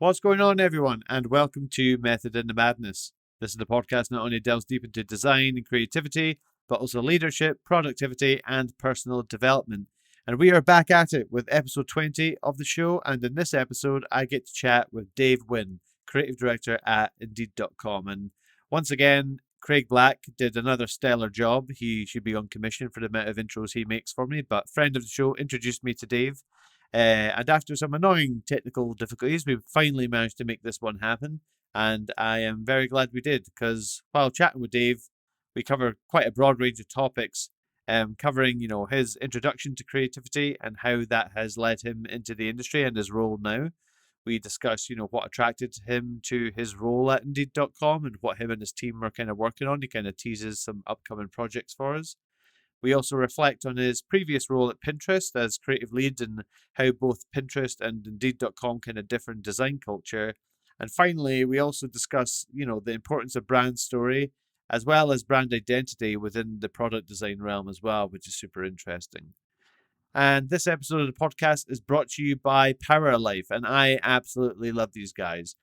What's going on, everyone, and welcome to Method in the Madness. This is the podcast not only delves deep into design and creativity, but also leadership, productivity, and personal development. And we are back at it with episode 20 of the show. And in this episode, I get to chat with Dave Nguyen, creative director at Indeed.com. And once again, Craig Black did another stellar job. He should be on commission for the amount of intros he makes for me. But friend of the show introduced me to Dave. And after some annoying technical difficulties, we finally managed to make this one happen. And I am very glad we did because while chatting with Dave, we cover quite a broad range of topics, covering his introduction to creativity and how that has led him into the industry and his role now. We discuss what attracted him to his role at Indeed.com and what him and his team are kind of working on. He kind of teases some upcoming projects for us. We also reflect on his previous role at Pinterest as creative lead and how both Pinterest and Indeed.com kind of differ in design culture. And finally, we also discuss, the importance of brand story as well as brand identity within the product design realm as well, which is super interesting. And this episode of the podcast is brought to you by Power Life, and I absolutely love these guys.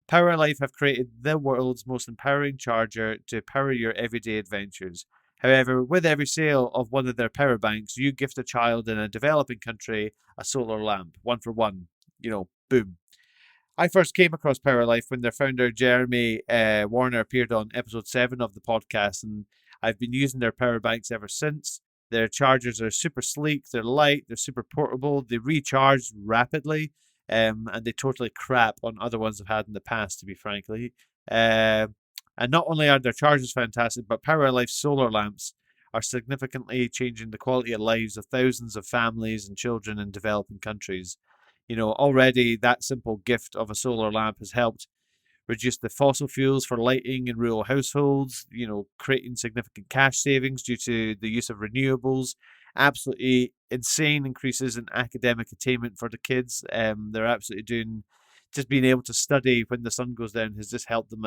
Power Life have created the world's most empowering charger to power your everyday adventures. However, with every sale of one of their power banks, you gift a child in a developing country a solar lamp, one for one. Boom. I first came across Power Life when their founder, Jeremy Warner, appeared on episode 7 of the podcast, and I've been using their power banks ever since. Their chargers are super sleek, they're light, they're super portable, they recharge rapidly, and they totally crap on other ones I've had in the past, to be frankly. And not only are their chargers fantastic, but Power Life solar lamps are significantly changing the quality of lives of thousands of families and children in developing countries. Already that simple gift of a solar lamp has helped reduce the fossil fuels for lighting in rural households, creating significant cash savings due to the use of renewables. Absolutely insane increases in academic attainment for the kids. They're absolutely doing, just being able to study when the sun goes down has just helped them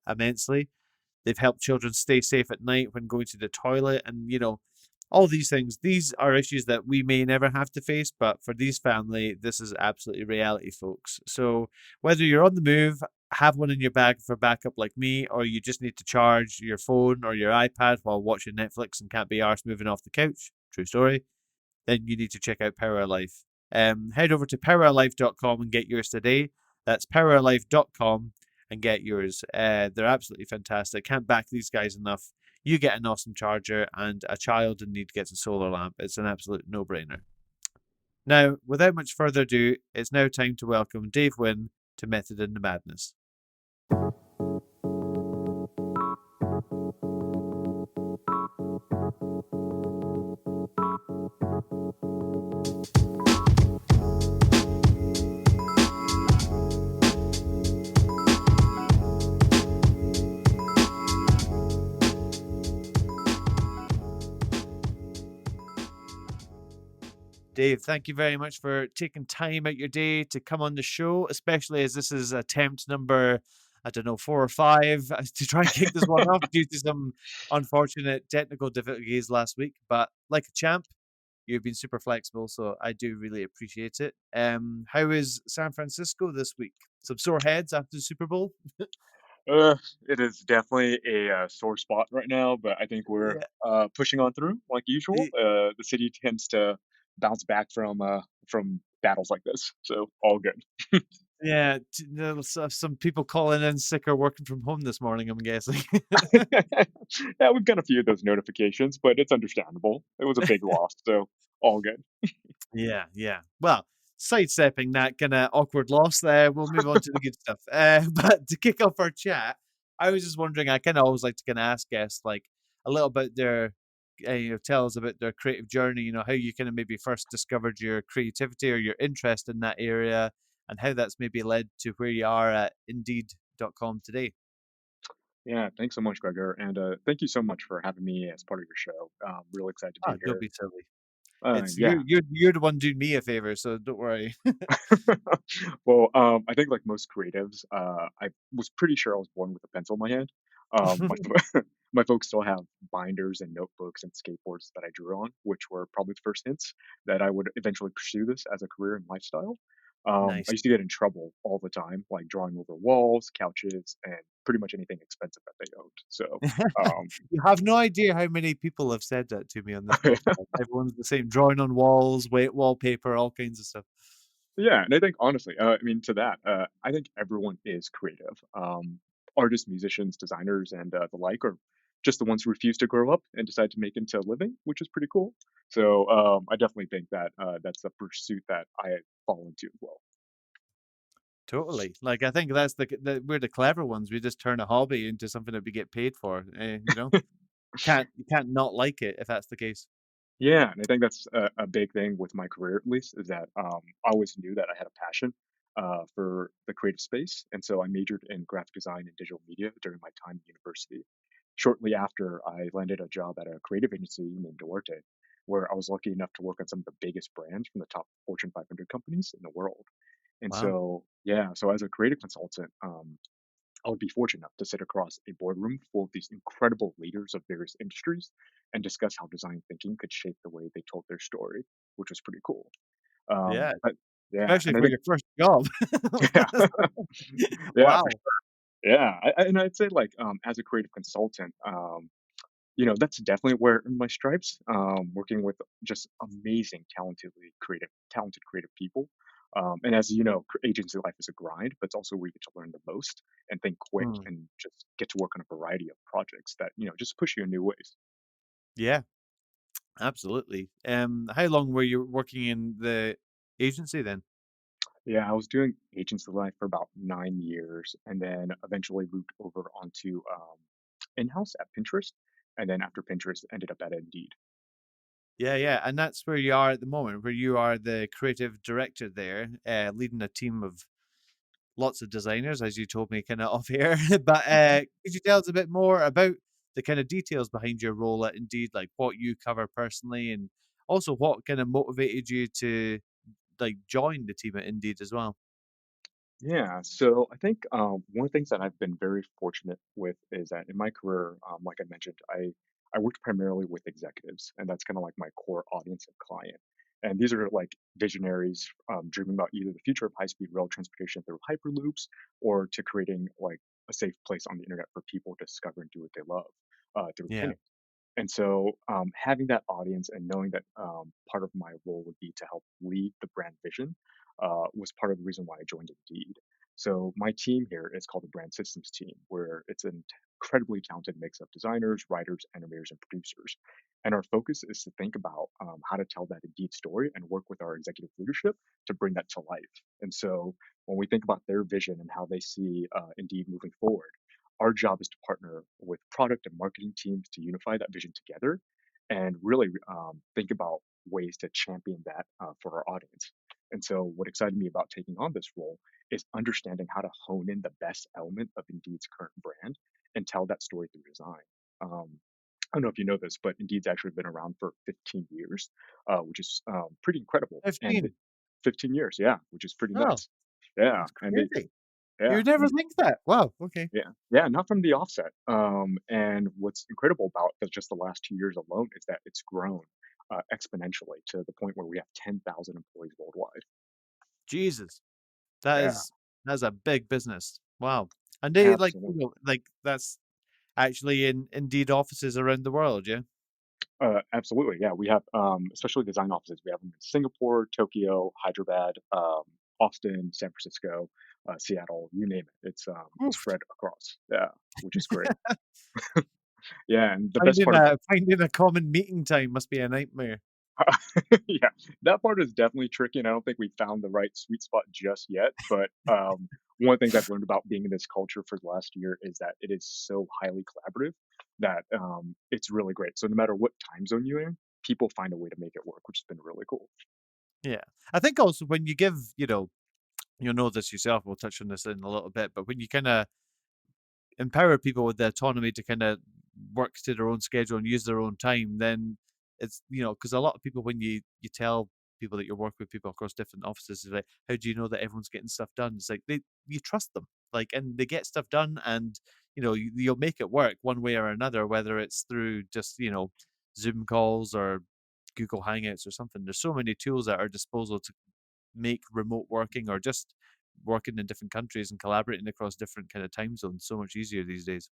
immensely. They've helped children stay safe at night when going to the toilet. And, all these things, these are issues that we may never have to face. But for these family, this is absolutely reality, folks. So whether you're on the move, have one in your bag for backup like me, or you just need to charge your phone or your iPad while watching Netflix and can't be arsed moving off the couch, true story, then you need to check out Power Life. Head over to powerlife.com and get yours today. That's powerlife.com and get yours. They're absolutely fantastic. Can't back these guys enough. You get an awesome charger, and a child in need gets a solar lamp. It's an absolute no-brainer. Now, without much further ado, it's now time to welcome Dave Nguyen to Method in the Madness. Dave, thank you very much for taking time out your day to come on the show, especially as this is attempt number, I don't know, 4 or 5 to try and kick this one off due to some unfortunate technical difficulties last week. But like a champ, you've been super flexible, so I do really appreciate it. How is San Francisco this week? Some sore heads after the Super Bowl? It is definitely a sore spot right now, but I think we're Yeah. pushing on through like usual. The city tends to bounce back from battles like this, so all good. Yeah, there was some people calling in sick or working from home this morning, I'm guessing. Yeah, we've got a few of those notifications, but it's understandable. It was a big loss, so all good. Yeah, yeah. Well, sidestepping that kind of awkward loss there, we'll move on to the good stuff. But to kick off our chat, I was just wondering, I kind of always like to kind of ask guests like a little bit their, tell us about their creative journey, how you kind of maybe first discovered your creativity or your interest in that area and how that's maybe led to where you are at Indeed.com today. Yeah, thanks so much, Gregor, and thank you so much for having me as part of your show. Real excited to Oh, be don't here. be silly. It's Yeah. you're the one doing me a favor, so don't worry. Well, I think like most creatives, I was pretty sure I was born with a pencil in my hand. My folks still have binders and notebooks and skateboards that I drew on, which were probably the first hints that I would eventually pursue this as a career and lifestyle. I Nice. used to get in trouble all the time, like drawing over walls, couches, and pretty much anything expensive that they owned. So, um, You have no idea how many people have said that to me on this podcast. Everyone's the same, drawing on walls, wallpaper, all kinds of stuff. yeah, and I think honestly, I mean, to that, I think everyone is creative. Artists, musicians, designers, and the like are just the ones who refuse to grow up and decide to make into a living, which is pretty cool. So, I definitely think that that's a pursuit that I fall into as well. Totally. Like, I think that's we're the clever ones. We just turn a hobby into something that we get paid for. You know, you can't not like it if that's the case. Yeah, and I think that's a big thing with my career, at least, is that I always knew that I had a passion for the creative space, and so I majored in graphic design and digital media during my time at university. Shortly after, I landed a job at a creative agency named Duarte, where I was lucky enough to work on some of the biggest brands from the top Fortune 500 companies in the world. And Wow. so, yeah, so as a creative consultant, I would be fortunate enough to sit across a boardroom full of these incredible leaders of various industries and discuss how design thinking could shape the way they told their story, which was pretty cool. Yeah. But yeah, Especially and I for think your first job. yeah, yeah, for Wow. yeah, and I'd say like as a creative consultant, that's definitely where my stripes. Working with just amazing, talented creative people. And as you know, agency life is a grind, but it's also where you get to learn the most and think quick Hmm. and just get to work on a variety of projects that just push you in new ways. Yeah, absolutely. How long were you working in the agency then? Yeah, I was doing agency life for about 9 years, and then eventually moved over onto in-house at Pinterest, and then after Pinterest, ended up at Indeed. Yeah, yeah, and that's where you are at the moment, where you are the creative director there, leading a team of lots of designers, as you told me kind of off air. But could you tell us a bit more about the kind of details behind your role at Indeed, like what you cover personally, and also what kind of motivated you to like join the team at Indeed as well? Yeah, so I think one of the things that I've been very fortunate with is that in my career, like I mentioned, I worked primarily with executives, and that's kind of like my core audience and client. And these are like visionaries dreaming about either the future of high-speed rail transportation through hyperloops, or to creating like a safe place on the internet for people to discover and do what they love through Yeah, pinning. And so, having that audience and knowing that part of my role would be to help lead the brand vision was part of the reason why I joined Indeed. So, my team here is called the Brand Systems team, where it's an incredibly talented mix of designers, writers, animators, and producers. And our focus is to think about how to tell that Indeed story and work with our executive leadership to bring that to life. And so, when we think about their vision and how they see Indeed moving forward, our job is to partner with product and marketing teams to unify that vision together and really think about ways to champion that for our audience. And so, what excited me about taking on this role is understanding how to hone in the best element of Indeed's current brand and tell that story through design. I don't know if you know this, but Indeed's actually been around for 15 years, which is pretty incredible. And 15. 15 years, yeah, which is pretty Oh, nuts. Yeah, that's and they, crazy. You yeah, would never and think that. Wow. Okay. yeah, yeah, not from the offset. And what's incredible about just the last 2 years alone is that it's grown exponentially to the point where we have 10,000 employees worldwide. Jesus, that Yeah, is that's a big business. Wow. And they like absolutely. like that's actually in Indeed offices around the world. Yeah. Absolutely. Yeah, we have especially design offices. We have them in Singapore, Tokyo, Hyderabad, Austin, San Francisco, Seattle, you name it. It's Oof. spread across. Yeah, which is great. Yeah, and the best Finding part about a common meeting time must be a nightmare. yeah, that part is definitely tricky, and I don't think we found the right sweet spot just yet. But one of the things I've learned about being in this culture for the last year is that it is so highly collaborative that it's really great. So no matter what time zone you're in, people find a way to make it work, which has been really cool. Yeah. I think also when you give, you'll know this yourself, we'll touch on this in a little bit, but when you kinda empower people with the autonomy to kind of work to their own schedule and use their own time, then it's because a lot of people when you tell people that you're working with people across different offices is like, how do you know that everyone's getting stuff done? It's like you trust them, like, and they get stuff done, and you'll make it work one way or another, whether it's through just Zoom calls or Google Hangouts or something. There's so many tools at our disposal make remote working or just working in different countries and collaborating across different kind of time zones so much easier these days.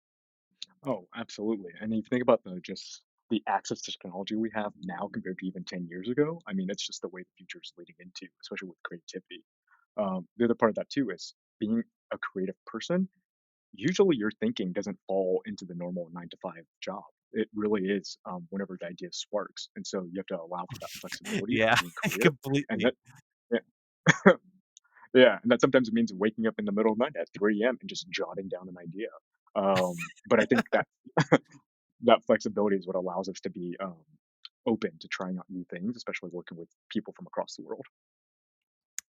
Oh, absolutely. And if you think about the just the access to technology we have now compared to even 10 years ago, I mean, it's just the way the future is leading into, especially with creativity. The other part of that too is being a creative person. Usually, your thinking doesn't fall into the normal 9 to 5 job. It really is whenever the idea sparks, and so you have to allow for that flexibility of Yeah, being creative, and completely. that yeah, yeah, and that sometimes means waking up in the middle of the night at 3 a.m. and just jotting down an idea. But I think that that flexibility is what allows us to be open to trying out new things, especially working with people from across the world.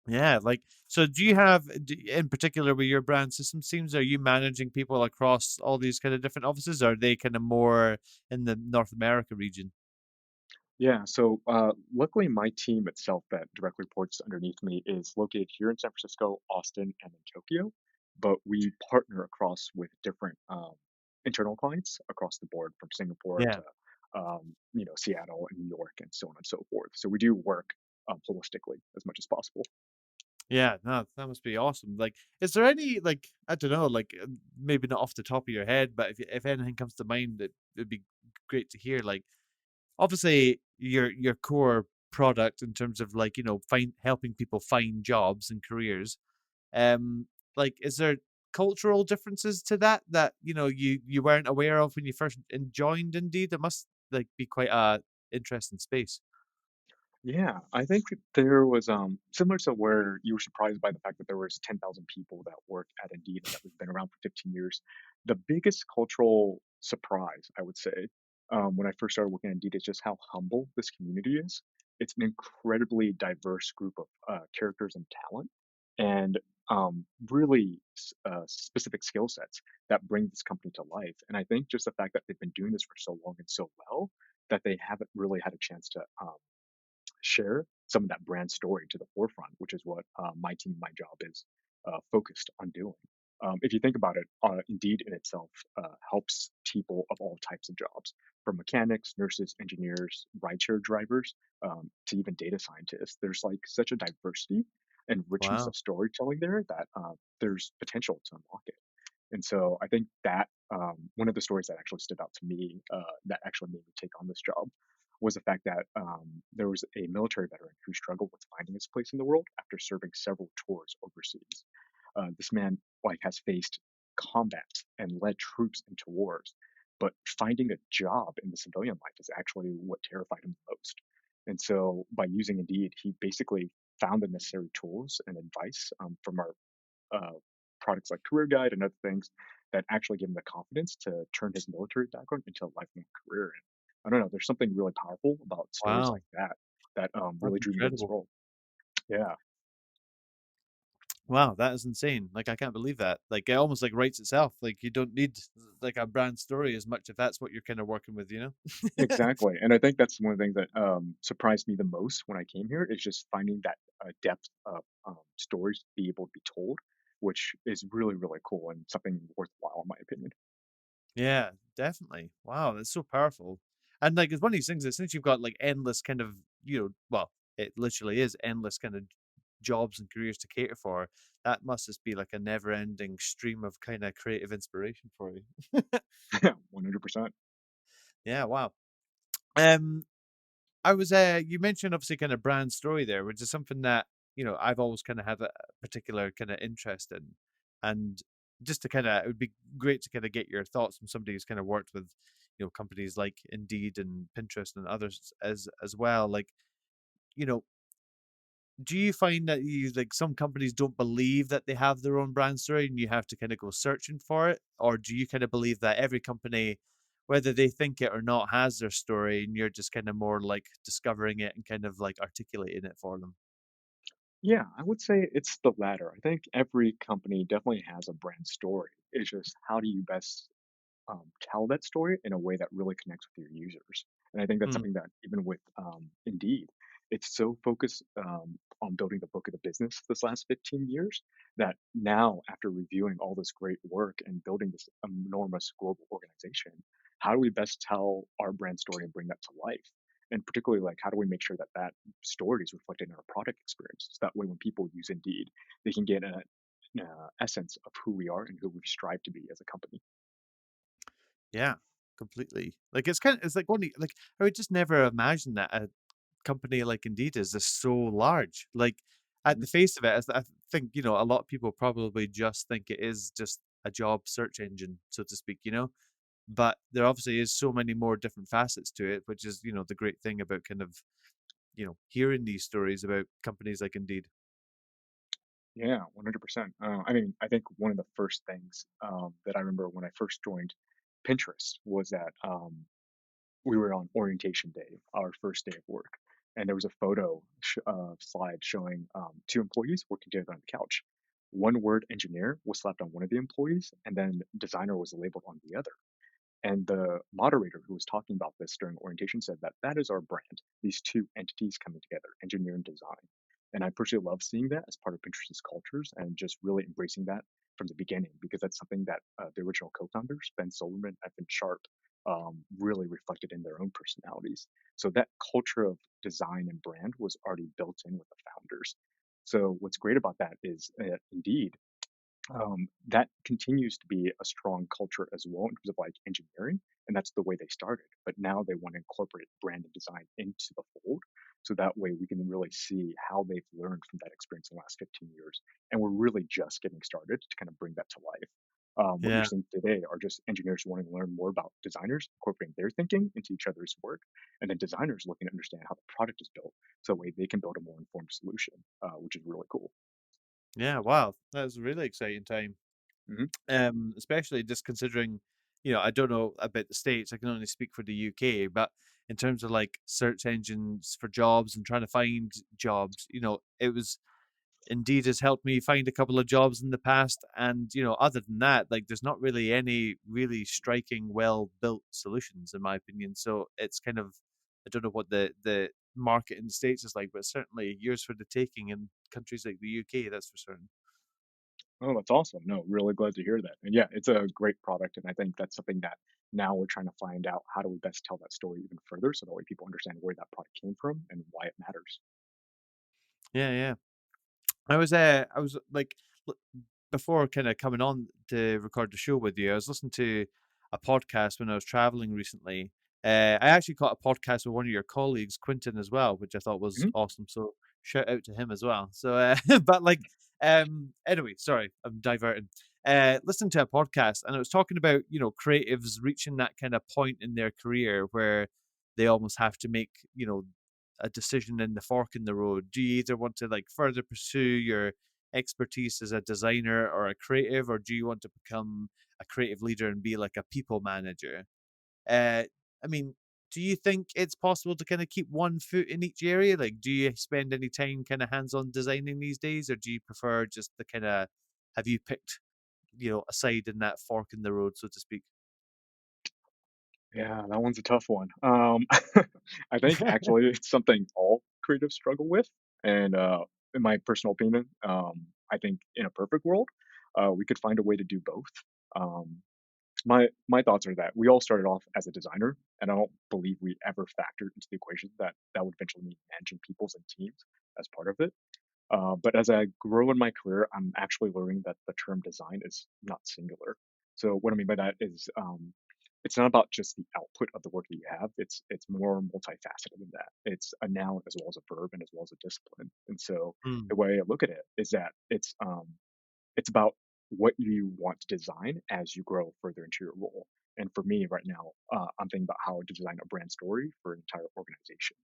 Yeah, like, so do you have, in particular with your brand system teams, are you managing people across all these kind of different offices? Or are they kind of more in the North America region? Yeah, so luckily, my team itself that directly reports underneath me is located here in San Francisco, Austin, and in Tokyo. But we partner across with different internal clients across the board, from Singapore Yeah. to Seattle and New York, and so on and so forth. So we do work holistically as much as possible. Yeah, no, that must be awesome. Like, is there any, like, I don't know, like, maybe not off the top of your head, but if anything comes to mind, it'd be great to hear. Like, obviously, your core product in terms of, like, find helping people find jobs and careers. Um, like, is there cultural differences to that you weren't aware of when you first joined Indeed? It must, like, be quite a interesting space. Yeah, I think there was similar to where you were surprised by the fact that there was 10,000 people that work at Indeed and that we've been around for 15 years. The biggest cultural surprise, I would say, when I first started working at Indeed is just how humble this community is. It's an incredibly diverse group of characters and talent, and really specific skill sets that bring this company to life. And I think just the fact that they've been doing this for so long and so well that they haven't really had a chance to share some of that brand story to the forefront, which is what my team, my job is focused on doing. If you think about it, Indeed in itself helps people of all types of jobs, from mechanics, nurses, engineers, rideshare drivers, to even data scientists. There's like such a diversity and richness Wow. of storytelling there that there's potential to unlock it. And so I think that one of the stories that actually stood out to me that actually made me take on this job was the fact that there was a military veteran who struggled with finding his place in the world after serving several tours overseas. This man like has faced combat and led troops into wars, but finding a job in the civilian life is actually what terrified him the most. And so by using Indeed, he basically found the necessary tools and advice from our uh, products like Career Guide and other things that actually give him the confidence to turn his military background into a lifelong career. And I don't know, there's something really powerful about stories Wow. like that that That's really drew me to this incredible. role. Yeah, Wow, that is insane. Like, I can't believe that. Like, it almost, like, writes itself. Like, you don't need, like, a brand story as much if that's what you're kind of working with, you know? exactly. And I think that's one of the things that surprised me the most when I came here is just finding that depth of stories to be able to be told, which is really, really cool and something worthwhile, in my opinion. Yeah, definitely. Wow, that's so powerful. And, like, it's one of these things that since you've got, like, endless kind of, well, it literally is endless kind of jobs and careers to cater for, that must just be like a never ending stream of kind of creative inspiration for you. Yeah, 100%. Yeah, wow. Um, you mentioned obviously kind of brand story there, which is something that, I've always kind of had a particular kind of interest in. And just to kind of, it would be great to kind of get your thoughts from somebody who's kind of worked with, companies like Indeed and Pinterest and others as well. Like, you know, do you find that some companies don't believe that they have their own brand story and you have to kind of go searching for it? Or do you kind of believe that every company, whether they think it or not, has their story and you're just kind of more like discovering it and kind of like articulating it for them? Yeah, I would say it's the latter. I think every company definitely has a brand story. It's just how do you best tell that story in a way that really connects with your users. And I think that's Mm, something that even with Indeed, it's so focused on building the book of the business this last 15 years that now, after reviewing all this great work and building this enormous global organization, how do we best tell our brand story and bring that to life? And particularly, like, how do we make sure that that story is reflected in our product experience? So that way, when people use Indeed, they can get an essence of who we are and who we strive to be as a company. Yeah, completely. Like it's like only like I would just never imagine that a company like Indeed is just so large. Like at Mhm. the face of it, I think, a lot of people probably just think it is just a job search engine, so to speak, But there obviously is so many more different facets to it, which is, the great thing about kind of, hearing these stories about companies like Indeed. Yeah, 100%. I mean, I think one of the first things that I remember when I first joined Pinterest was that we were on orientation day, our first day of work, and there was a slide showing two employees working together on the couch. One word engineer was slapped on one of the employees, and then designer was labeled on the other. And the moderator who was talking about this during orientation said that that is our brand, these two entities coming together, engineer and design. And I personally love seeing that as part of Pinterest's cultures and just really embracing that from the beginning because that's something that the original co-founders, Ben Silverman and Evan Sharp, really reflected in their own personalities. So that culture of design and brand was already built in with the founders. So what's great about that is indeed that continues to be a strong culture as well in terms of like engineering, and that's the way they started. But now they want to incorporate brand and design into the fold, so that way we can really see how they've learned from that experience in the last 15 years, and we're really just getting started to kind of bring that to life. What you're Yeah. seeing today are just engineers wanting to learn more about designers, incorporating their thinking into each other's work, and then designers looking to understand how the product is built, so that way they can build a more informed solution, which is really cool. Yeah, wow. That's a really exciting time. Hmm. Especially just considering, I don't know about the States, I can only speak for the UK, but in terms of like search engines for jobs and trying to find jobs, it was Indeed has helped me find a couple of jobs in the past. And, other than that, like there's not really any really striking, well built solutions, in my opinion. So it's kind of, I don't know what the market in the States is like, but certainly yours for the taking in countries like the UK, that's for certain. Oh, that's awesome. No, really glad to hear that. And yeah, it's a great product. And I think that's something that now we're trying to find out how do we best tell that story even further so that way people understand where that product came from and why it matters. Yeah, yeah. I was like, l- before kind of coming on to record the show with you, I was listening to a podcast when I was traveling recently. I actually caught a podcast with one of your colleagues, Quinton, as well, which I thought was Mhm. awesome. So shout out to him as well. So, but like, anyway, sorry, I'm diverting. Listening to a podcast, and it was talking about creatives reaching that kind of point in their career where they almost have to make a decision in the fork in the road. Do you either want to like further pursue your expertise as a designer or a creative, or do you want to become a creative leader and be like a people manager? Uh, I mean, do you think it's possible to kind of keep one foot in each area? Like, do you spend any time kind of hands-on designing these days, or do you prefer just the kind of have you picked a side in that fork in the road, so to speak? Yeah, that one's a tough one. I think actually it's something all creatives struggle with. And in my personal opinion, I think in a perfect world, we could find a way to do both. Um, my thoughts are that we all started off as a designer, and I don't believe we ever factored into the equation that that would eventually mean managing peoples and teams as part of it. But as I grow in my career, I'm actually learning that the term design is not singular. So what I mean by that is, it's not about just the output of the work that you have. It's more multifaceted than that. It's a noun as well as a verb and as well as a discipline. And so Mm, the way I look at it is that it's about what you want to design as you grow further into your role. And for me right now, I'm thinking about how to design a brand story for an entire organization.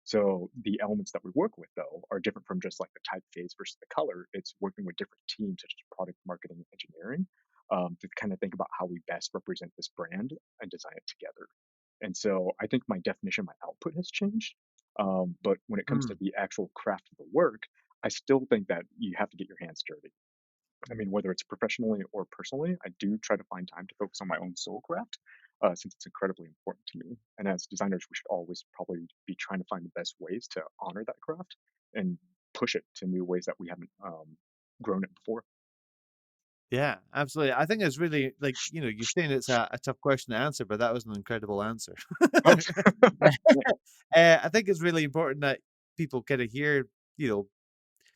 So the elements that we work with though are different from just like the typeface versus the color. It's working with different teams such as product marketing and engineering to kind of think about how we best represent this brand and design it together. And so I think my definition, my output has changed. But when it comes to mm, the actual craft of the work, I still think that you have to get your hands dirty. I mean, whether it's professionally or personally, I do try to find time to focus on my own soul craft, since it's incredibly important to me. And as designers, we should always probably be trying to find the best ways to honor that craft and push it to new ways that we haven't grown it before. Yeah, absolutely. I think it's really like, you're saying it's a tough question to answer, but that was an incredible answer. Oh, I think it's really important that people kind of hear, you know,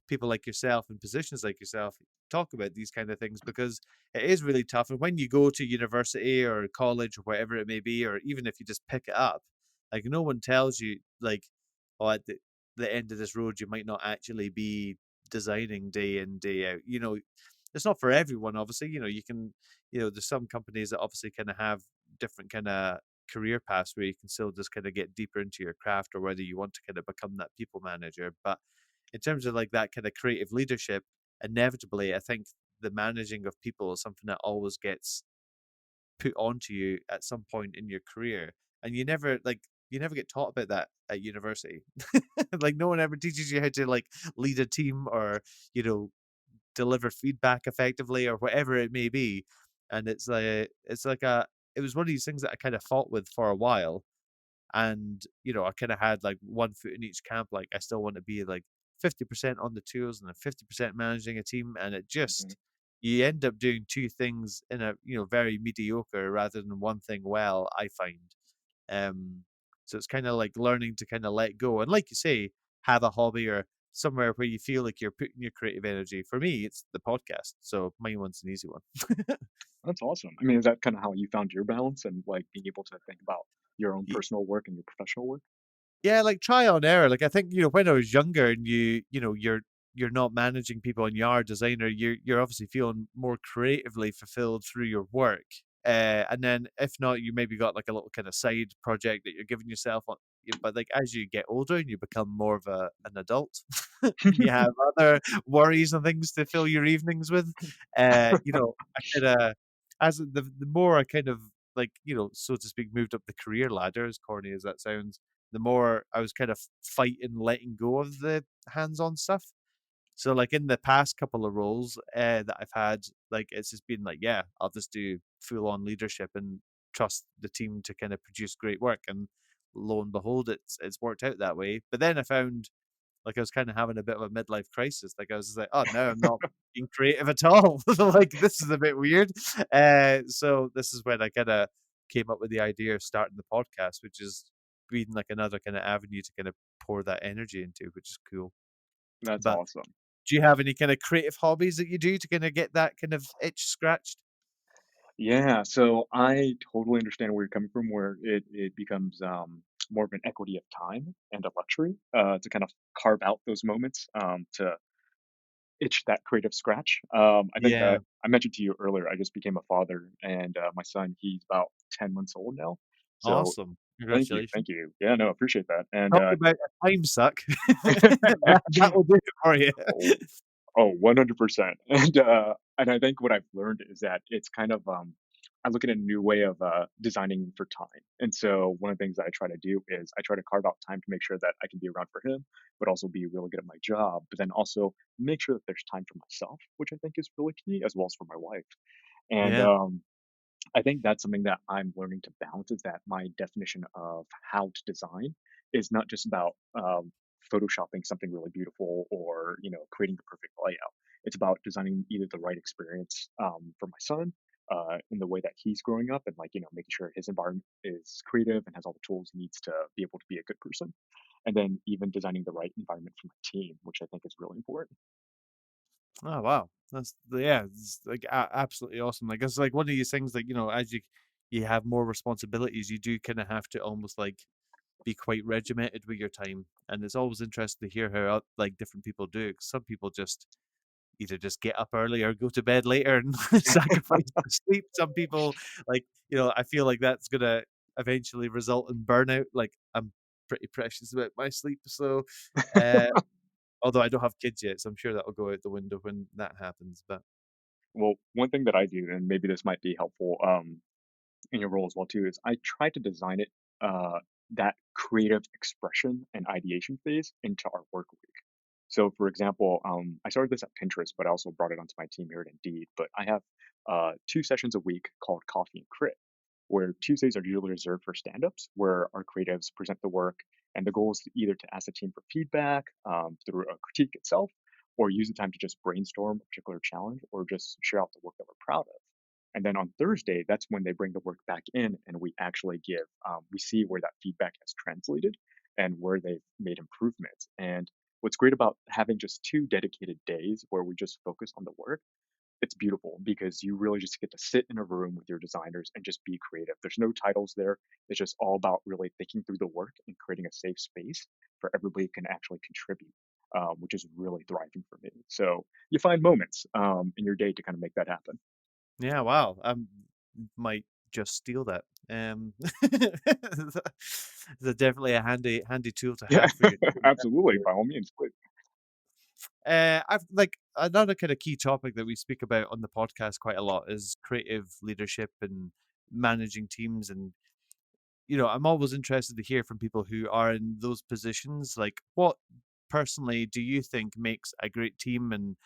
people like yourself in positions like yourself talk about these kind of things because it is really tough. And when you go to university or college or whatever it may be, or even if you just pick it up, like no one tells you like, oh, at the end of this road, you might not actually be designing day in, day out. It's not for everyone, obviously. You can, there's some companies that obviously kind of have different kind of career paths where you can still just kind of get deeper into your craft or whether you want to kind of become that people manager. But in terms of like that kind of creative leadership, inevitably, I think the managing of people is something that always gets put onto you at some point in your career, and you never get taught about that at university. Like no one ever teaches you how to like lead a team or you know deliver feedback effectively or whatever it may be. And it was one of these things that I kind of fought with for a while, and I kind of had like one foot in each camp. Like I still want to be like 50% on the tools and then 50% managing a team, and it mhm. just you end up doing two things in a very mediocre rather than one thing well, I find. So it's kind of like learning to kind of let go and, like you say, have a hobby or somewhere where you feel like you're putting your creative energy. For me, it's the podcast, so my one's an easy one. That's awesome. I mean, is that kind of how you found your balance and like being able to think about your own Y- personal work and your professional work? Yeah, like trial and error. Like I think, when I was younger and you're not managing people and you are a designer, you're obviously feeling more creatively fulfilled through your work. And then if not, you maybe got like a little kind of side project that you're giving yourself on. But like as you get older and you become more of an adult, and you have other worries and things to fill your evenings with. I kind of as the more I kind of like so to speak moved up the career ladder, as corny as that sounds, the more I was kind of fighting letting go of the hands-on stuff. So like in the past couple of roles that I've had, like it's just been like, yeah, I'll just do full-on leadership and trust the team to kind of produce great work. And lo and behold, it's worked out that way. But then I found like I was kind of having a bit of a midlife crisis. Like I was just like, oh no, I'm not being creative at all. Like this is a bit weird. So this is when I kind of came up with the idea of starting the podcast, which is been like another kind of avenue to kind of pour that energy into, which is cool. That's But awesome. do you have any kind of creative hobbies that you do to kind of get that kind of itch scratched? Yeah, so I totally understand where you're coming from, where it becomes more of an equity of time and a luxury to kind of carve out those moments to itch that creative scratch. I think Yeah, I mentioned to you earlier, I just became a father, and my son, he's about 10 months old now. So awesome. thank Congratulations. you. Yeah, no, appreciate that. And Talk about a time suck. That will do it for you. oh, oh, 100%. And I think what I've learned is that it's kind of I look at a new way of designing for time. And so one of the things that I try to do is I try to carve out time to make sure that I can be around for him, but also be really good at my job, but then also make sure that there's time for myself, which I think is really key, as well as for my wife. And Yeah, I think that's something that I'm learning to balance is that my definition of how to design is not just about photoshopping something really beautiful or creating the perfect layout. It's about designing either the right experience for my son in the way that he's growing up and like making sure his environment is creative and has all the tools he needs to be able to be a good person, and then even designing the right environment for my team, which I think is really important. oh wow, yeah, it's like absolutely awesome. Like it's like one of these things like as you have more responsibilities, you do kind of have to almost like be quite regimented with your time. And it's always interesting to hear how like different people do it. 'Cause some people just either just get up early or go to bed later and sacrifice the sleep. Some people like I feel like that's gonna eventually result in burnout. Like I'm pretty precious about my sleep, so. Uh, Although I don't have kids yet, so I'm sure that'll go out the window when that happens. But Well, one thing that I do, and maybe this might be helpful, in your role as well too is I try to design it that creative expression and ideation phase into our work week. So, for example, I started this at Pinterest, but I also brought it onto my team here at Indeed. But I have 2 sessions a week called Coffee and Crit, where Tuesdays are usually reserved for stand-ups, where our creatives present the work, and the goal is to either to ask the team for feedback through a critique itself, or use the time to just brainstorm a particular challenge or just share out the work that we're proud of. And then on Thursday, that's when they bring the work back in and we actually we see where that feedback has translated and where they've made improvements. And what's great about having just 2 dedicated days where we just focus on the work, it's beautiful because you really just get to sit in a room with your designers and just be creative. There's no titles there. It's just all about really thinking through the work and creating a safe space for everybody can actually contribute, which is really thriving for me. So you find moments in your day to kind of make that happen. Yeah, wow. I might just steal that. It's definitely a handy tool to Yeah, have for your team. absolutely. By all means, please. I've like another kind of key topic that we speak about on the podcast quite a lot is creative leadership and managing teams. And I'm always interested to hear from people who are in those positions. Like, what personally do you think makes a great team? And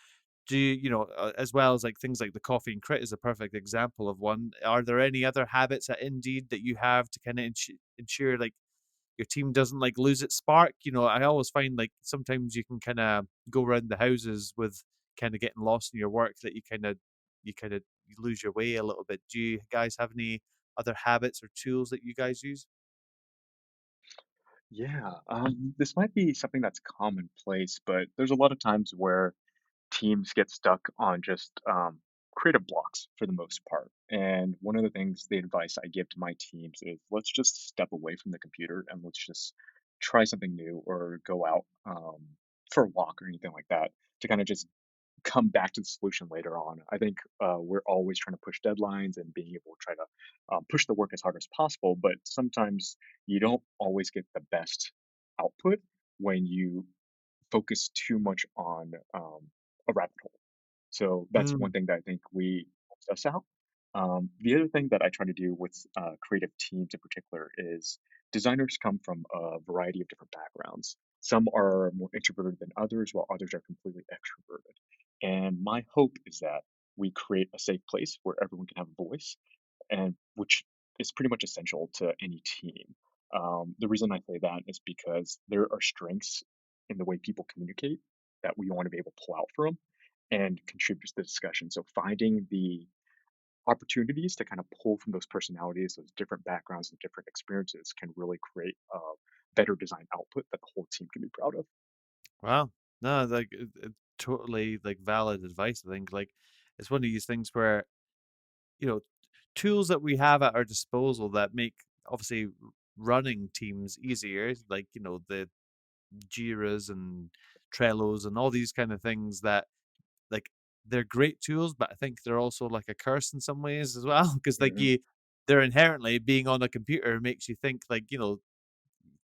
do as well as like things like the coffee and crit is a perfect example of one. Are there any other habits at Indeed that you have to kind of ensure like your team doesn't like lose its spark? I always find like sometimes you can kind of go around the houses with kind of getting lost in your work that you lose your way a little bit. Do you guys have any other habits or tools that you guys use? Yeah, this might be something that's commonplace, but there's a lot of times where teams get stuck on just creative blocks for the most part. And one of the advice I give to my teams is let's just step away from the computer and let's just try something new or go out for a walk or anything like that to kind of just come back to the solution later on. I think we're always trying to push deadlines and being able to try to push the work as hard as possible, but sometimes you don't always get the best output when you focus too much on a rabbit hole. So that's one Mm, thing that I think we helps us out. The other thing that I try to do with creative teams in particular is designers come from a variety of different backgrounds. Some are more introverted than others, while others are completely extroverted. And my hope is that we create a safe place where everyone can have a voice, and which is pretty much essential to any team. The reason I say that is because there are strengths in the way people communicate that we want to be able to pull out from and contribute to the discussion. So finding the opportunities to kind of pull from those personalities, those different backgrounds and different experiences can really create a better design output that the whole team can be proud of. wow. No, like totally like valid advice. I think like it's one of these things where you know tools that we have at our disposal that make obviously running teams easier, like the Jiras and Trellos and all these kind of things that like they're great tools, but I think they're also like a curse in some ways as well because like Mhm. they're inherently being on a computer makes you think like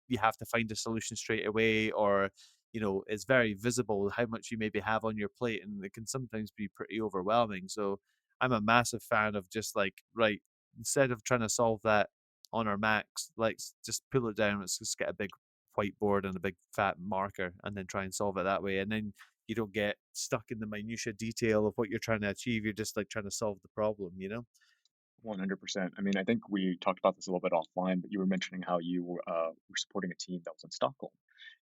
you have to find a solution straight away, or it's very visible how much you maybe have on your plate, and it can sometimes be pretty overwhelming. So I'm a massive fan of just like, right, instead of trying to solve that on our Macs, let's just pull it down, let's just get a big whiteboard and a big fat marker and then try and solve it that way. And then you don't get stuck in the minutia detail of what you're trying to achieve. You're just like trying to solve the problem. 100%. I mean, I think we talked about this a little bit offline, but you were mentioning how you were supporting a team that was in Stockholm.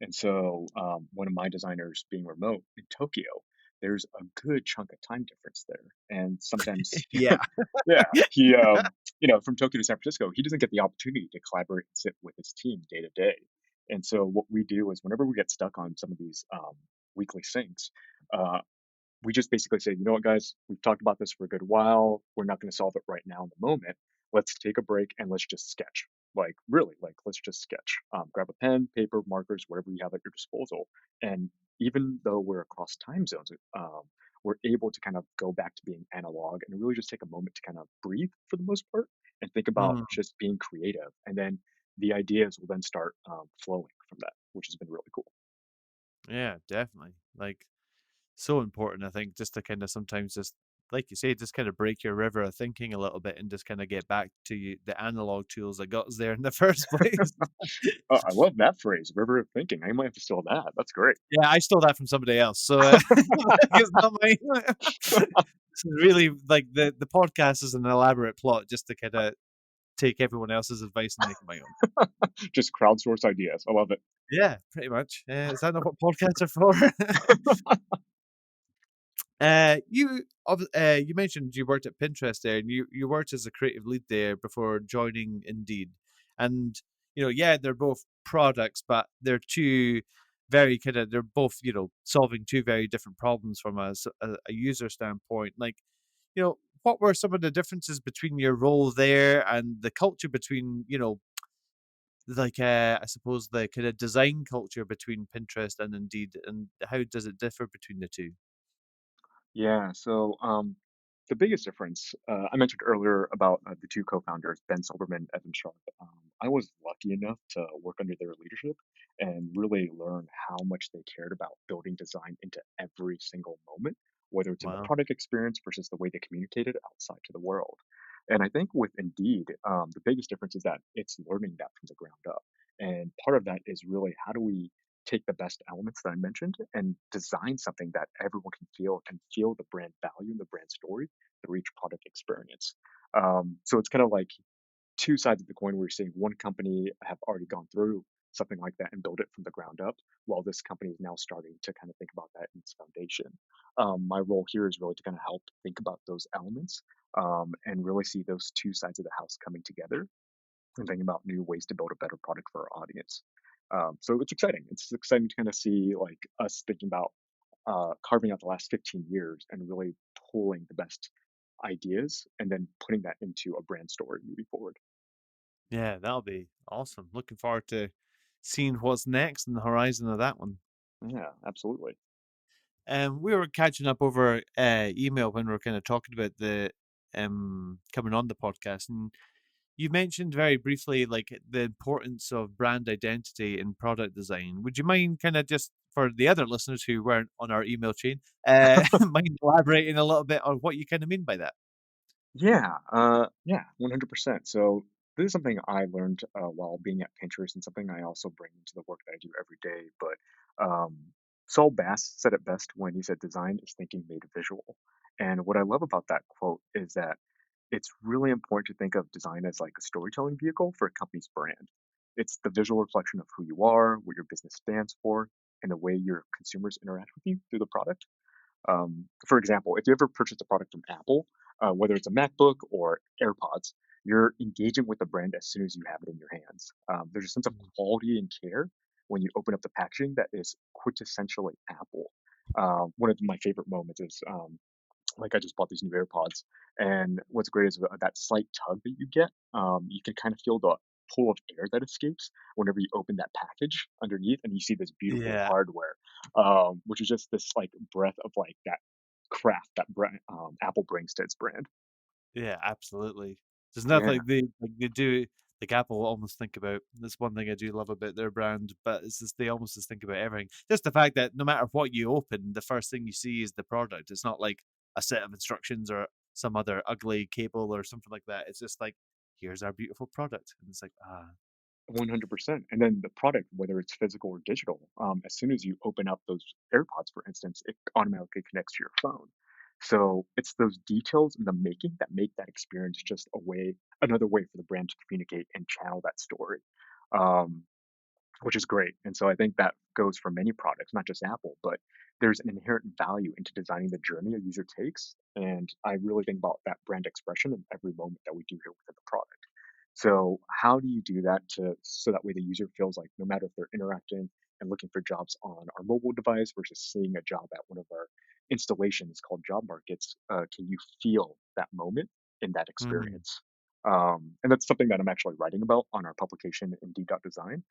And so, one of my designers being remote in Tokyo, there's a good chunk of time difference there. And sometimes, Yeah. yeah, from Tokyo to San Francisco, he doesn't get the opportunity to collaborate and sit with his team day to day. And so, what we do is whenever we get stuck on some of these weekly syncs, uh, we just basically say, you know what, guys, we've talked about this for a good while. We're not going to solve it right now in the moment. Let's take a break and let's just sketch. Like, really, like, let's just sketch. Grab a pen, paper, markers, whatever you have at your disposal. And even though we're across time zones, we're able to kind of go back to being analog and really just take a moment to kind of breathe for the most part and think about Mm, just being creative. And then the ideas will then start flowing from that, which has been really cool. yeah, definitely. Like so important, I think, just to kind of sometimes just like you say, just kind of break your river of thinking a little bit and just kind of get back to the analog tools that got us there in the first place. I love that phrase, river of thinking. I might have to steal that. That's great. Yeah, I stole that from somebody else, so it's not mine. This is really like the podcast is an elaborate plot just to kind of take everyone else's advice and make it my own. Just crowdsource ideas. I love it. Yeah, pretty much. Is that not what podcasts are for? You mentioned you worked at Pinterest there, and you worked as a creative lead there before joining Indeed. And yeah, they're both products, but they're two very kind of they're both solving two very different problems from a user standpoint. Like, what were some of the differences between your role there and the culture between like I suppose the kind of design culture between Pinterest and Indeed, and how does it differ between the two? Yeah, so the biggest difference I mentioned earlier about the two co-founders, Ben Silberman, Evan Sharp. I was lucky enough to work under their leadership and really learn how much they cared about building design into every single moment, whether it's in the Wow. product experience versus the way they communicated outside to the world. And I think with Indeed, the biggest difference is that it's learning that from the ground up. And part of that is really how do we take the best elements that I mentioned and design something that everyone can feel the brand value and the brand story through each product experience. So it's kind of like two sides of the coin where you're seeing one company have already gone through something like that and build it from the ground up, while this company is now starting to kind of think about that in its foundation. My role here is really to kind of help think about those elements and really see those two sides of the house coming together and thinking about new ways to build a better product for our audience. So it's exciting. It's exciting to kind of see like us thinking about carving out the last 15 years and really pulling the best ideas and then putting that into a brand story moving forward. Yeah, that'll be awesome. Looking forward to seeing what's next in the horizon of that one. Yeah, absolutely. We were catching up over email when we were kind of talking about the coming on the podcast, and you mentioned very briefly like the importance of brand identity in product design. Would you mind kind of just for the other listeners who weren't on our email chain, mind elaborating a little bit on what you kind of mean by that? Yeah, 100%. So this is something I learned while being at Pinterest and something I also bring into the work that I do every day. But Saul Bass said it best when he said, "Design is thinking made visual." And what I love about that quote is that it's really important to think of design as like a storytelling vehicle for a company's brand. It's the visual reflection of who you are, what your business stands for, and the way your consumers interact with you through the product. For example, if you ever purchase a product from Apple, whether it's a MacBook or AirPods, you're engaging with the brand as soon as you have it in your hands. There's a sense of Mm. quality and care when you open up the packaging that is quintessentially Apple. One of my favorite moments is like I just bought these new AirPods, and what's great is that slight tug that you get. You can kind of feel the pull of air that escapes whenever you open that package underneath, and you see this beautiful Yeah, hardware, which is just this like breath of like that craft that Apple brings to its brand. yeah, absolutely. There's nothing Yeah, like they do like Apple almost think about that's one thing I do love about their brand, but it's just they almost just think about everything. Just the fact that no matter what you open, the first thing you see is the product. It's not like a set of instructions or some other ugly cable or something like that. It's just like, here's our beautiful product. And it's like, 100%. And then the product, whether it's physical or digital, as soon as you open up those AirPods, for instance, it automatically connects to your phone. So it's those details in the making that make that experience just another way for the brand to communicate and channel that story. Um, which is great. And so I think that goes for many products, not just Apple, but there's an inherent value into designing the journey a user takes. And I really think about that brand expression in every moment that we do here within the product. So how do you do that so that way the user feels like no matter if they're interacting and looking for jobs on our mobile device versus seeing a job at one of our installations called job markets, can you feel that moment in that mm, experience? And that's something that I'm actually writing about on our publication Design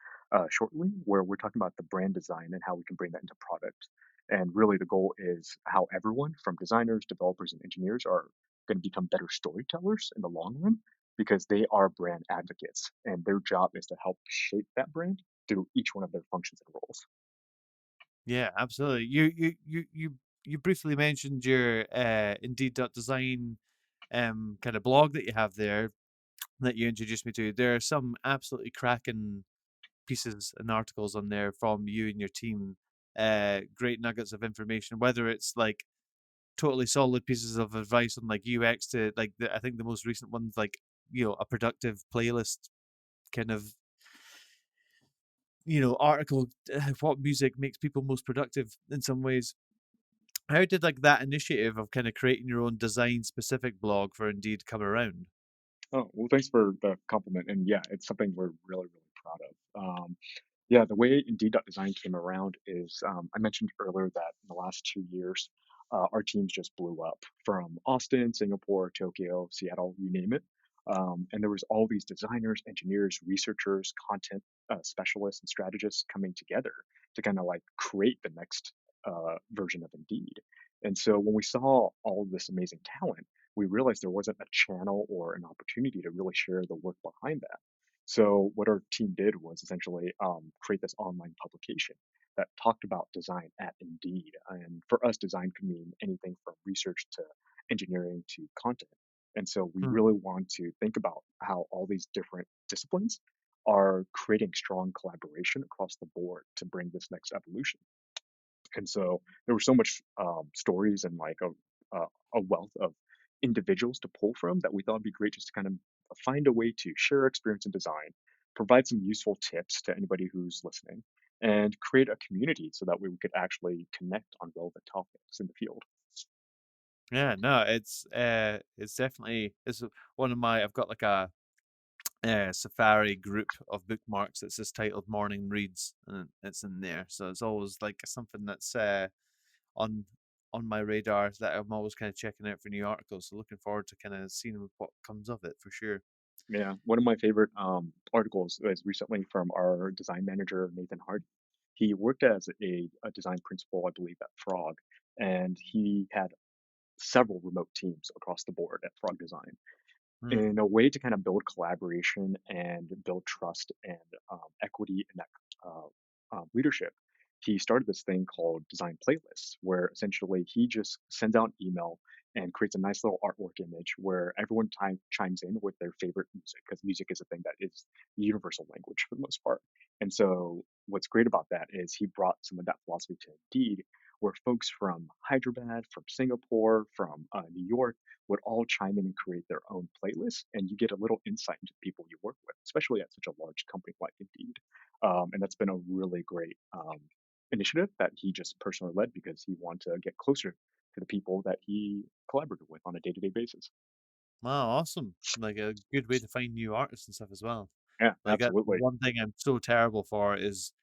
shortly, where we're talking about the brand design and how we can bring that into product. And really, the goal is how everyone from designers, developers, and engineers are going to become better storytellers in the long run because they are brand advocates and their job is to help shape that brand through each one of their functions and roles. yeah, absolutely. You briefly mentioned your Indeed.design kind of blog that you have there that you introduced me to. There are some absolutely cracking pieces and articles on there from you and your team. Great nuggets of information, whether it's like totally solid pieces of advice on like UX to like I think the most recent ones like a productive playlist kind of article what music makes people most productive in some ways How did like that initiative of kind of creating your own design specific blog for Indeed come around? Oh, well, thanks for the compliment. And yeah, it's something we're really, really proud of. Yeah, the way Indeed.design came around is I mentioned earlier that in the last 2 years, our teams just blew up from Austin, Singapore, Tokyo, Seattle, you name it. And there was all these designers, engineers, researchers, content specialists, and strategists coming together to kind of like create the next version of Indeed. And so when we saw all of this amazing talent, we realized there wasn't a channel or an opportunity to really share the work behind that. So what our team did was essentially create this online publication that talked about design at Indeed. And for us, design could mean anything from research to engineering to content. And so we Hmm. really want to think about how all these different disciplines are creating strong collaboration across the board to bring this next evolution. And so there were so much stories and like a wealth of individuals to pull from that we thought it'd be great just to kind of find a way to share our experience in design, provide some useful tips to anybody who's listening, and create a community so that way we could actually connect on relevant topics in the field. Yeah, no, it's definitely it's one of my I've got like a Safari group of bookmarks that's just titled Morning Reads, and it's in there. So it's always like something that's on on my radar that I'm always kind of checking out for new articles. So looking forward to kind of seeing what comes of it for sure. Yeah, one of my favorite articles is recently from our design manager, Nathan Hart. He worked as a design principal, I believe, at Frog, and he had several remote teams across the board at Frog Design. Mm. In a way to kind of build collaboration and build trust and equity in that leadership, he started this thing called design playlists, where essentially he just sends out an email and creates a nice little artwork image where everyone chimes in with their favorite music, because music is a thing that is universal language for the most part. And so what's great about that is he brought some of that philosophy to Indeed, where folks from Hyderabad, from Singapore, from New York would all chime in and create their own playlists, and you get a little insight into the people you work with, especially at such a large company like Indeed. And that's been a really great initiative that he just personally led because he wanted to get closer to the people that he collaborated with on a day-to-day basis. Wow, awesome! Like a good way to find new artists and stuff as well. Yeah, Like that's absolutely. one thing I'm so terrible for is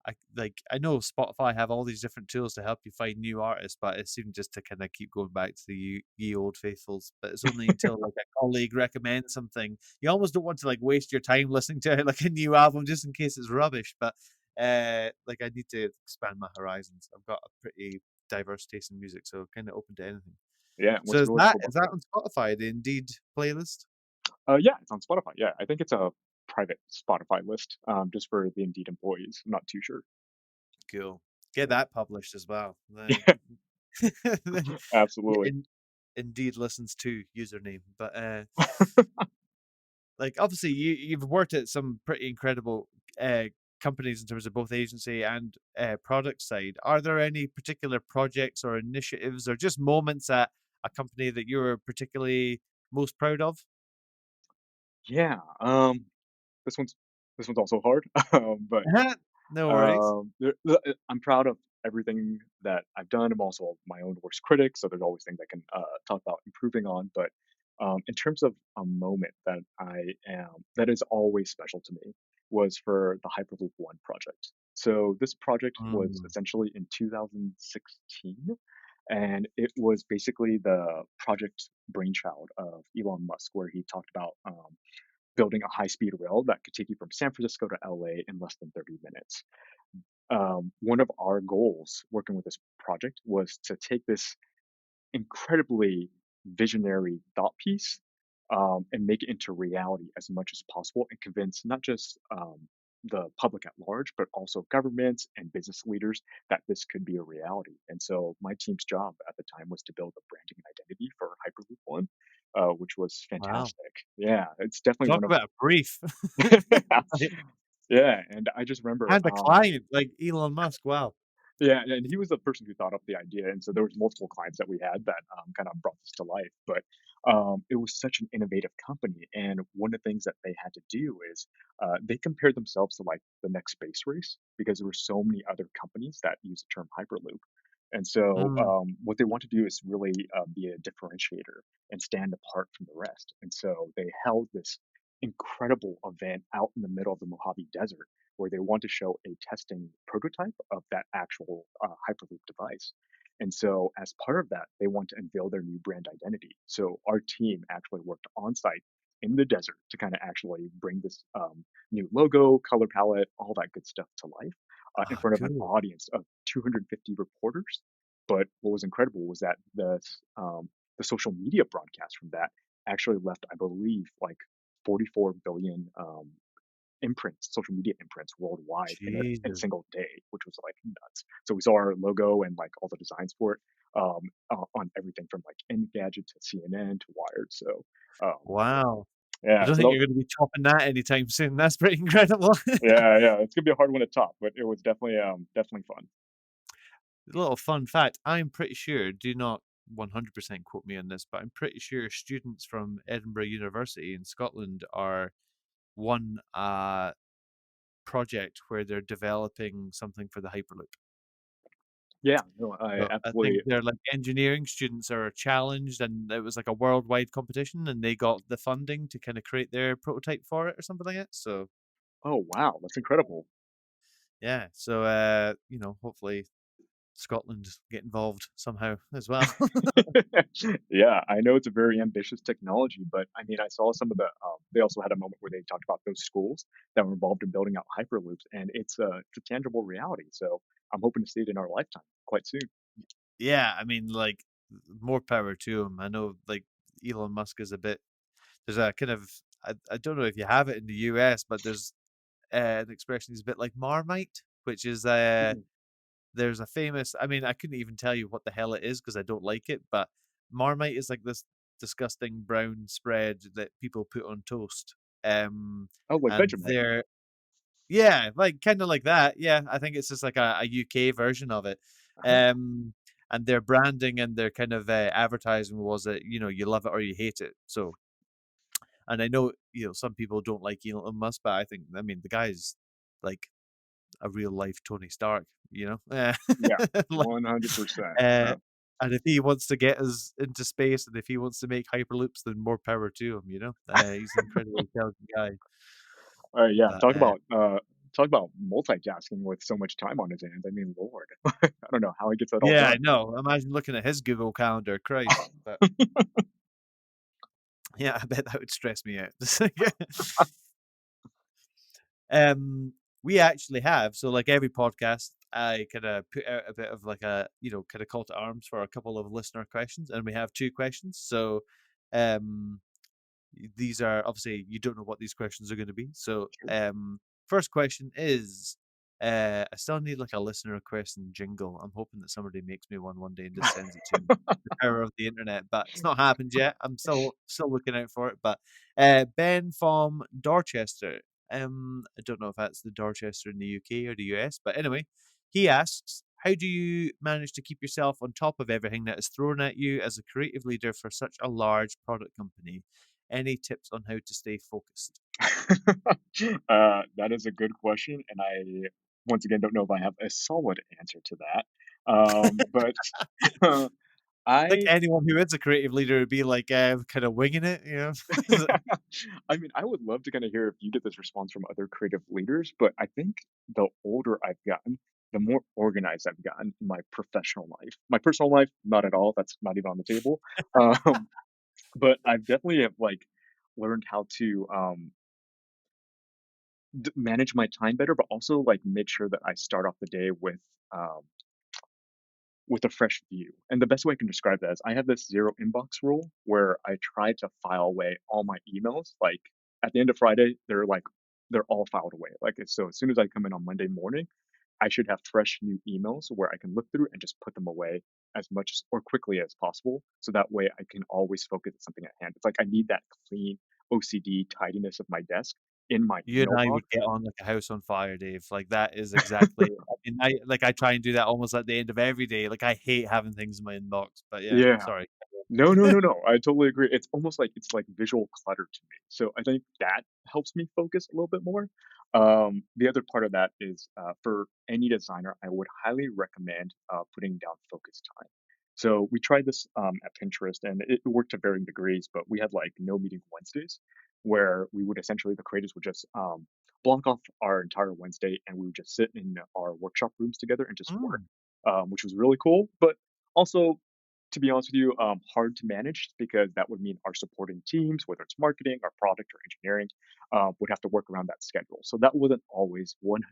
I know Spotify have all these different tools to help you find new artists, but it seemed just to kind of keep going back to the ye old faithfuls. But it's only until like a colleague recommends something, you almost don't want to like waste your time listening to like a new album just in case it's rubbish. But like I need to expand my horizons. I've got a pretty diverse taste in music, so kind of open to anything. Yeah, So what's really cool is about that on Spotify, the Indeed playlist? yeah, it's on Spotify. Yeah, I think it's a private Spotify list just for the Indeed employees. I'm not too sure. Cool. Get Yeah, that published as well. Then, yeah, then absolutely. in, Indeed listens to username. But like obviously you've worked at some pretty incredible uh companies in terms of both agency and product side. Are there any particular projects or initiatives or just moments at a company that you're particularly most proud of? Yeah, this one's this one's also hard, but No worries. I'm proud of everything that I've done. I'm also my own worst critic, so there's always things I can talk about improving on. But in terms of a moment that that is always special to me was for the Hyperloop One project. So this project was Mm. essentially in 2016, and it was basically the project brainchild of Elon Musk, where he talked about building a high-speed rail that could take you from San Francisco to LA in less than 30 minutes. One of our goals working with this project was to take this incredibly visionary thought piece and make it into reality as much as possible and convince not just the public at large, but also governments and business leaders that this could be a reality. And so my team's job at the time was to build a branding and identity for Hyperloop One, which was Wow. fantastic. Yeah, it's definitely Talk one of about a brief. yeah, and I just remember, And a client like Elon Musk. Wow. yeah, and he was the person who thought up the idea, and so there was multiple clients that we had that kind of brought this to life. But it was such an innovative company, and one of the things that they had to do is they compared themselves to like the next space race because there were so many other companies that use the term hyperloop. And so Mm. what they want to do is really be a differentiator and stand apart from the rest. And so they held this incredible event out in the middle of the Mojave Desert where they want to show a testing prototype of that actual Hyperloop device. And so, as part of that, they want to unveil their new brand identity. So, our team actually worked on site in the desert to kind of actually bring this new logo, color palette, all that good stuff to life in Ah, front of an cool. audience of 250 reporters. But what was incredible was that the social media broadcast from that actually left, I believe, like 44 billion imprints, social media imprints worldwide in a Jesus. single day, which was like nuts. So we saw our logo and like all the designs for it on everything from like Engadget to CNN to Wired. So Wow. I yeah, don't so think you're gonna be topping that anytime soon. That's pretty incredible. yeah, it's gonna be a hard one to top, but it was definitely fun. A little fun fact, I'm pretty sure, do not 100% quote me on this, but I'm pretty sure students from Edinburgh University in Scotland are one project where they're developing something for the Hyperloop. Yeah, no, I So I think absolutely. they're like engineering students are challenged, and it was like a worldwide competition, and they got the funding to kind of create their prototype for it or something like that. So Oh wow, that's incredible. yeah, so hopefully Scotland get involved somehow as well. Yeah, I know it's a very ambitious technology, but I mean, I saw some of the. They also had a moment where they talked about those schools that were involved in building out hyperloops, and it's a tangible reality. So I'm hoping to see it in our lifetime quite soon. Yeah, I mean, like, more power to him. I know, like, Elon Musk is a bit. There's a kind of. I don't know if you have it in the US, but there's an expression. He's a bit like Marmite, which is Mhm. there's a famous. I mean, I couldn't even tell you what the hell it is because I don't like it. But Marmite is like this disgusting brown spread that people put on toast. Oh, like And Vegemite. they're yeah, like kinda like that. Yeah, I think it's just like a UK version of it. Oh, And their branding and their kind of advertising was that you love it or you hate it. So, and I know some people don't like Elon Musk, but I mean the guy's like a real life Tony Stark. yeah, Like, 100%. uh, and if he wants to get us into space, and if he wants to make hyperloops, then more power to him. He's an incredibly intelligent guy. Yeah, But talk about multitasking with so much time on his hands. I mean, Lord, I don't know how he gets that all yeah, I done. know. Imagine looking at his Google Calendar, Christ. But yeah, I bet that would stress me out. Um, we actually have so like every podcast, I kind of put out a bit of like a kind of call to arms for a couple of listener questions, and we have two questions. So, um, these are obviously you don't know what these questions are going to be. So, Sure. first question is, I still need like a listener question jingle. I'm hoping that somebody makes me one day and just sends it to me. The power of the internet, but it's not happened yet. I'm still looking out for it. But Ben from Dorchester. I don't know if that's the Dorchester in the UK or the US, but anyway, he asks, how do you manage to keep yourself on top of everything that is thrown at you as a creative leader for such a large product company? Any tips on how to stay focused? That is a good question, and I once again don't know if I have a solid answer to that. But I think I anyone who is a creative leader would be like, kind of winging it. I mean, I would love to kind of hear if you get this response from other creative leaders, but I think the older I've gotten, the more organized I've gotten in my professional life. My personal life, not at all. That's not even on the table. Um, but I've definitely have like learned how to manage my time better, but also like make sure that I start off the day um, with a fresh view. And the best way I can describe that is I have this zero inbox rule where I try to file away all my emails. Like at the end of Friday, they're all filed away. Like so as soon as I come in on Monday morning, I should have fresh new emails where I can look through and just put them away as much or quickly as possible. So that way I can always focus on something at hand. It's like I need that clean OCD tidiness of my desk in my You and email I would box. get on like a house on fire, Dave. Like that is exactly. I mean, I try and do that almost at the end of every day. Like I hate having things in my inbox, but yeah, Yeah. sorry. No, no, no, no. I totally agree. It's almost like it's like visual clutter to me. So I think that helps me focus a little bit more. The other part of that is for any designer, I would highly recommend putting down focus time. So we tried this at Pinterest, and it worked to varying degrees. But we had like no meeting Wednesdays, where we would essentially the creators would just block off our entire Wednesday, and we would just sit in our workshop rooms together and just work, Mm. which was really cool. But also to be honest with you, hard to manage because that would mean our supporting teams, whether it's marketing, our product, or engineering, would have to work around that schedule. So that wasn't always 100%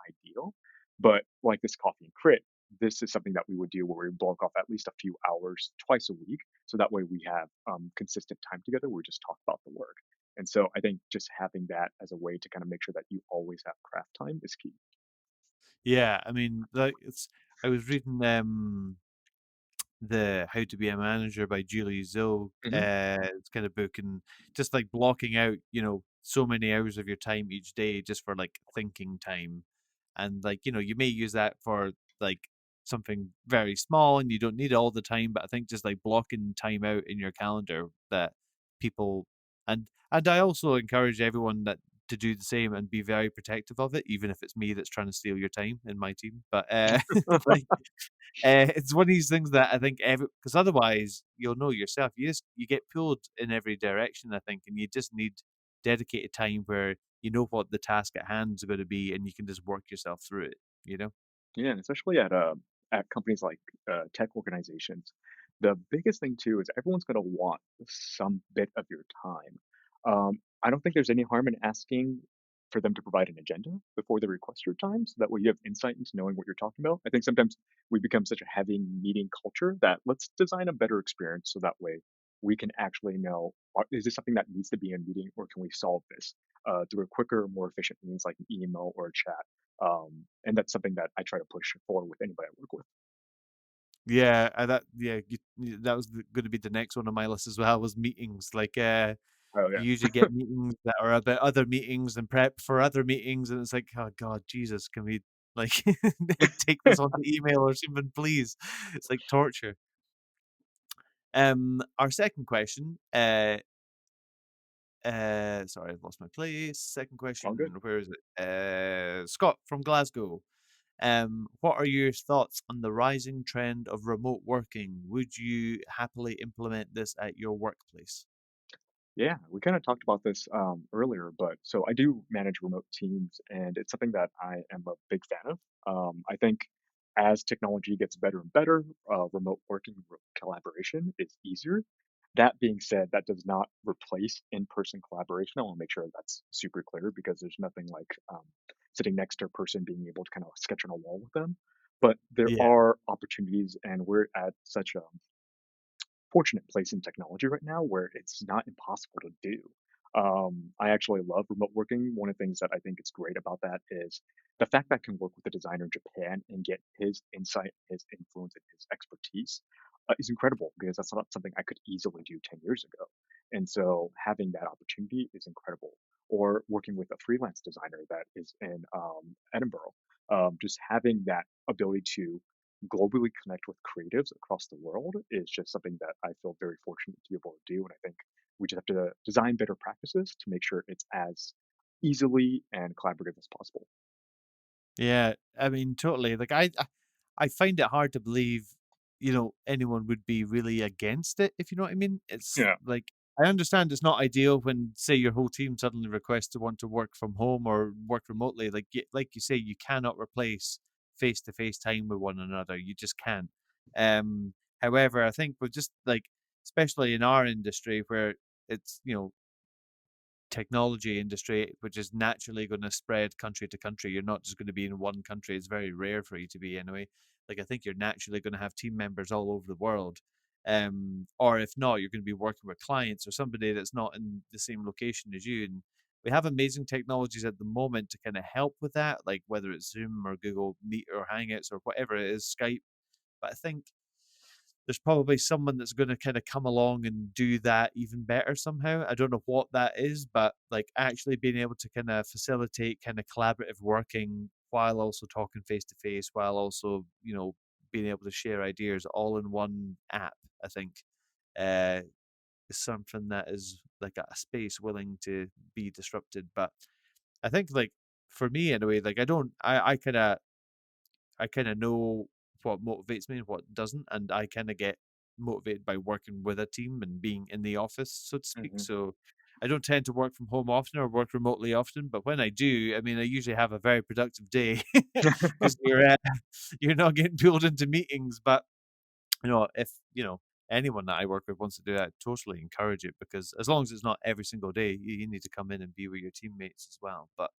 ideal. But like this coffee and crit, this is something that we would do where we block off at least a few hours twice a week. So that way we have consistent time together where we just talk about the work. And so I think just having that as a way to kind of make sure that you always have craft time is key. Yeah, I mean, like it's. I was reading the How to Be a Manager by Julie Zoe. Hmm. It's kind of book, and just like blocking out, so many hours of your time each day just for like thinking time, and like you may use that for like something very small, and you don't need it all the time. But I think just like blocking time out in your calendar that people and I also encourage everyone that to do the same and be very protective of it, even if it's me that's trying to steal your time in my team. But like it's one of these things that I think every because otherwise you'll know yourself. You get pulled in every direction, I think, and you just need dedicated time where you know what the task at hand is going to be, and you can just work yourself through it. You know? Yeah, and especially at companies like tech organizations, the biggest thing too is everyone's going to want some bit of your time. I don't think there's any harm in asking for them to provide an agenda before they request your time, so that way you have insight into knowing what you're talking about. I think sometimes we become such a heavy meeting culture that let's design a better experience so that way we can actually know is this something that needs to be in a meeting or can we solve this through a quicker, more efficient means like an email or a chat. And that's something that I try to push forward with anybody I work with. Yeah, that was going to be the next one on my list as well. Was meetings like Oh you yeah. usually get meetings that are about other meetings and prep for other meetings, and it's like, oh God, Jesus, can we like take this onto email or something, please? It's like torture. Our second question, sorry, I've lost my place. Second All good. question, where is it? Scott from Glasgow. What are your thoughts on the rising trend of remote working? Would you happily implement this at your workplace? Yeah, we kind of talked about this earlier, but so I do manage remote teams, and it's something that I am a big fan of. I think as technology gets better and better, remote working collaboration is easier. That being said, that does not replace in-person collaboration. I want to make sure that's super clear because there's nothing like sitting next to a person being able to kind of sketch on a wall with them. But there Yeah, are opportunities, and we're at such a fortunate place in technology right now where it's not impossible to do. I actually love remote working. One of the things that I think is great about that is the fact that I can work with a designer in Japan and get his insight, his influence, and his expertise is incredible because that's not something I could easily do 10 years ago. And so having that opportunity is incredible. Or working with a freelance designer that is in Edinburgh, just having that ability to globally connect with creatives across the world is just something that I feel very fortunate to be able to do. And I think we just have to design better practices to make sure it's as easily and collaborative as possible. yeah. I mean, totally. Like I find it hard to believe, anyone would be really against it, if you know what I mean. It's Yeah. like I understand it's not ideal when, say, your whole team suddenly requests to want to work from home or work remotely. Like you say, you cannot replace face-to-face time with one another. You just can't. However, I think with just like, especially in our industry where it's, technology industry, which is naturally going to spread country to country. You're not just going to be in one country. It's very rare for you to be anyway. Like I think you're naturally going to have team members all over the world. Or if not, you're going to be working with clients or somebody that's not in the same location as you. And we have amazing technologies at the moment to kind of help with that, like whether it's Zoom or Google Meet or Hangouts or whatever it is, Skype. But I think there's probably someone that's going to kind of come along and do that even better somehow. I don't know what that is, but like actually being able to kind of facilitate kind of collaborative working while also talking face to face, while also, being able to share ideas all in one app, I think. uh, is something that is like a space willing to be disrupted. But I think like for me in a way, like I kind of know what motivates me and what doesn't, and I kind of get motivated by working with a team and being in the office, so to speak. Hmm. So I don't tend to work from home often or work remotely often, but when I do, I mean, I usually have a very productive day because you're not getting pulled into meetings. But if anyone that I work with wants to do that, I totally encourage it because as long as it's not every single day, you need to come in and be with your teammates as well. But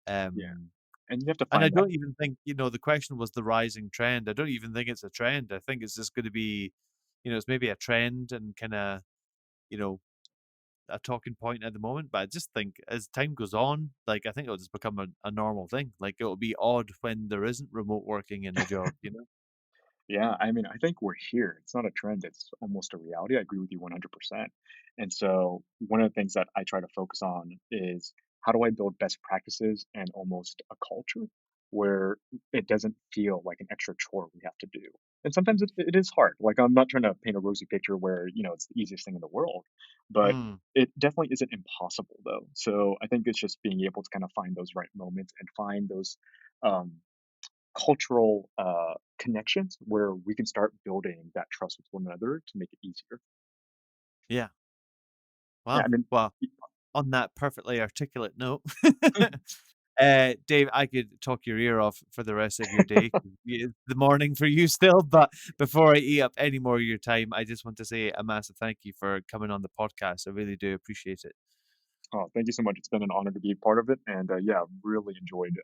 Yeah, um, and you have to and I find that. don't even think, the question was the rising trend. I don't even think it's a trend. I think it's just going to be, it's maybe a trend and kind of, you know, a talking point at the moment. But I just think as time goes on, like I think it'll just become a normal thing. Like it'll be odd when there isn't remote working in a job. Yeah, I mean, I think we're here. It's not a trend, it's almost a reality. I agree with you 100%. And so, one of the things that I try to focus on is how do I build best practices and almost a culture where it doesn't feel like an extra chore we have to do. And sometimes it is hard. Like, I'm not trying to paint a rosy picture where, it's the easiest thing in the world, but Mm, it definitely isn't impossible, though. So, I think it's just being able to kind of find those right moments and find those um, cultural connections where we can start building that trust with one another to make it easier. yeah. Yeah, Wow. I mean, Well, on that perfectly articulate note, Dave, I could talk your ear off for the rest of your day. 'Cause it's the morning for you still, but before I eat up any more of your time, I just want to say a massive thank you for coming on the podcast. I really do appreciate it. oh, thank you so much. It's been an honor to be a part of it, and yeah, really enjoyed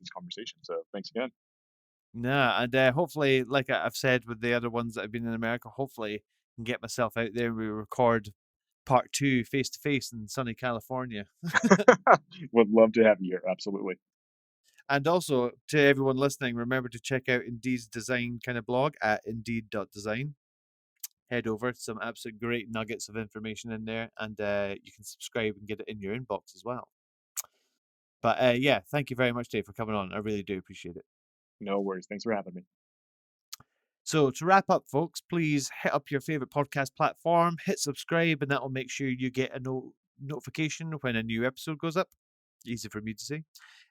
this conversation. So thanks again. Nah, and hopefully, like I've said with the other ones that I've been in America, hopefully I can get myself out there and we record part two face to face in sunny California. Would love to have you here. Absolutely. And also to everyone listening, remember to check out Indeed's design kind of blog at indeed.design. Head over, some absolute great nuggets of information in there, and you can subscribe and get it in your inbox as well. But yeah, thank you very much, Dave, for coming on. I really do appreciate it. No worries. Thanks for having me. So to wrap up, folks, please hit up your favorite podcast platform, hit subscribe, and that will make sure you get a notification when a new episode goes up. Easy for me to say.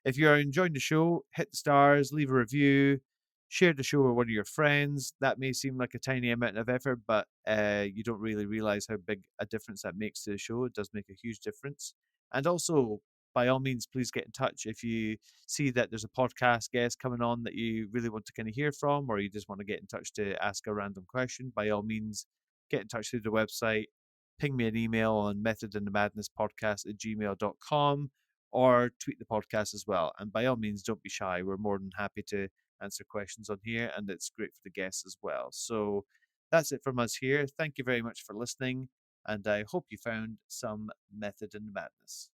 If you are enjoying the show, hit the stars, leave a review, share the show with one of your friends. That may seem like a tiny amount of effort, but you don't really realize how big a difference that makes to the show. It does make a huge difference. And also, by all means, please get in touch if you see that there's a podcast guest coming on that you really want to kind of hear from, or you just want to get in touch to ask a random question. By all means, get in touch through the website, ping me an email on methodinthemadnesspodcast@gmail.com, or tweet the podcast as well. And by all means, don't be shy. We're more than happy to answer questions on here, and it's great for the guests as well. So that's it from us here. Thank you very much for listening, and I hope you found some method in the madness.